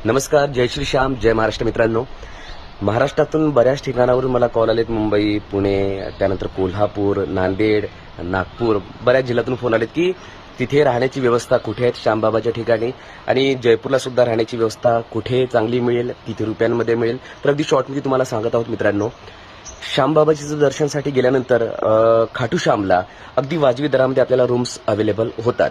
नमस्कार, जय श्री श्याम, जय महाराष्ट्र मित्रांनो. महाराष्ट्रातून बऱ्याच ठिकाणावरून मला कॉल आलेत. मुंबई, पुणे, त्यानंतर कोल्हापूर, नांदेड, नागपूर, बऱ्याच जिल्ह्यातून फोन आलेत की तिथे राहण्याची व्यवस्था कुठे आहे श्यामबाबाच्या ठिकाणी, आणि जयपूरला सुद्धा राहण्याची व्यवस्था कुठे चांगली मिळेल, किती रुपयांमध्ये मिळेल. तर अगदी शॉर्टमध्ये तुम्हाला सांगत आहोत मित्रांनो. श्यामबाबाच्या दर्शनासाठी गेल्यानंतर खाटू श्यामला अगदी वाजवी दरामध्ये आपल्याला रूम्स अवेलेबल होतात.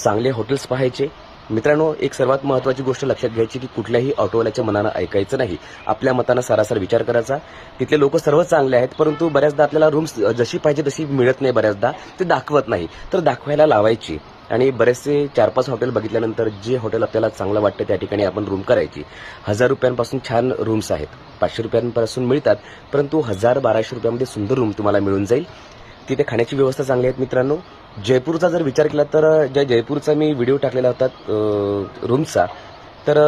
चांगले हॉटेल्स पाहायचे मित्रांनो. एक सर्वात महत्त्वाची गोष्ट लक्षात घ्यायची की कुठल्याही ऑटोवाल्याच्या मनानं ऐकायचं नाही. आपल्या मतानं सारासार विचार करायचा. तिथले लोक सर्व चांगले आहेत, परंतु बऱ्याचदा आपल्याला रूम्स जशी पाहिजे तशी मिळत नाही. बऱ्याचदा ते दाखवत नाही, तर दाखवायला लावायची. आणि बरेचसे 4-5 हॉटेल बघितल्यानंतर जे हॉटेल आपल्याला चांगलं वाटतं त्या ठिकाणी आपण रूम करायची. 1000 रुपयांपासून छान रूम्स आहेत, 500 रुपयांपासून मिळतात, परंतु 1000-1200 रुपयामध्ये सुंदर रूम तुम्हाला मिळून जाईल. तिथे खाण्याची व्यवस्था चांगली आहे मित्रांनो. जयपूरचा जर विचार केला तर ज्या जयपूरचा मी व्हिडिओ टाकलेला होता रूमचा, तर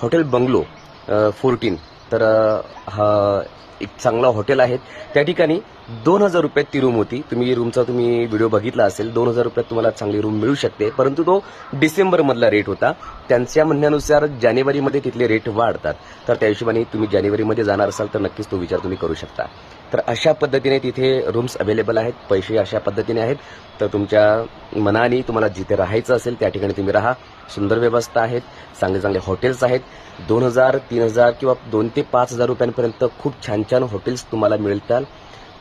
हॉटेल बंगलो 14, तर हा एक चांगला हॉटेल आहे. त्या ठिकाणी 2000 रुपयात ती रूम होती. रूमचा व्हिडिओ बघितला असेल. 2000 रुपयात तुम्हाला चांगली रूम मिळू शकते, परंतु तो डिसेंबरमधला रेट होता. त्यांच्या म्हणण्यानुसार जानेवारीमध्ये तिथले रेट वाढतात, तर त्या हिशोबाने तुम्ही जानेवारीमध्ये जाणार असाल तर नक्कीच तो विचार तुम्ही करू शकता. तर अशा पद्धतीने तिथे रूम्स अवेलेबल आहेत. पैसे अशा पद्धतीने आहेत. तर तुमच्या मनाने तुम्हाला जिथे राहायचं असेल त्या ठिकाणी तुम्ही राहा. सुंदर व्यवस्था आहेत, चांगले चांगले हॉटेल्स आहेत. 2000, 3000 किंवा 2 ते 5000 रुपयांपर्यंत खूप छान छान हॉटेल्स तुम्हाला मिळतात.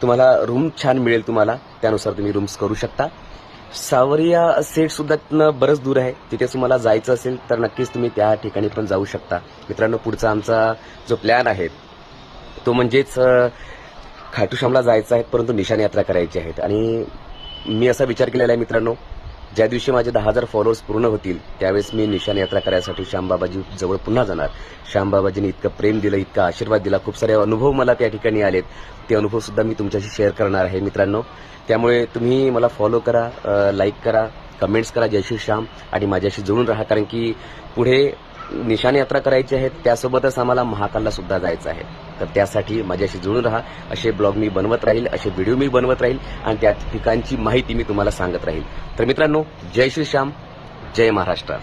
तुम्हाला रूम छान मिळेल. तुम्हाला त्यानुसार तुम्ही रूम्स करू शकता. सावरिया सेट सुद्धा बरंच दूर आहे. तिथे तुम्हाला जायचं असेल तर नक्कीच तुम्ही त्या ठिकाणी पण जाऊ शकता. मित्रांनो, पुढचा आमचा जो प्लॅन आहे तो म्हणजेच खाटू श्यामला जायचं आहे, परंतु निशाण यात्रा करायची आहेत. आणि मी असा विचार केलेला आहे मित्रांनो, ज्या दिवशी माझे 10,000 फॉलोअर्स पूर्ण होतील त्यावेळेस मी निशाण यात्रा करायसाठी श्यामबाबाजी जवळ पुन्हा जाणार. श्यामबाबाजींनी इतकं प्रेम दिलं, इतका आशीर्वाद दिला, खूप सारे अनुभव मला त्या ठिकाणी आलेत. ते अनुभव सुद्धा मी तुमच्याशी शेअर करणार आहे मित्रांनो. त्यामुळे तुम्ही मला फॉलो करा, लाईक करा, कमेंट्स करा, जय श्री श्याम, आणि माझ्याशी जोडून राहा. कारण की पुढे निशाण यात्रा करायची आहे, त्यासोबतच आम्हाला महाकालला सुद्धा जायचं आहे. तर त्यासाठी माझ्याशी जोडून राहा. असे ब्लॉग मी बनवत राहील, असे व्हिडिओ मी बनवत राहील, आणि त्या ठिकाणची माहिती मी तुम्हाला सांगत राहील. तर मित्रांनो, जय श्री श्याम, जय महाराष्ट्र.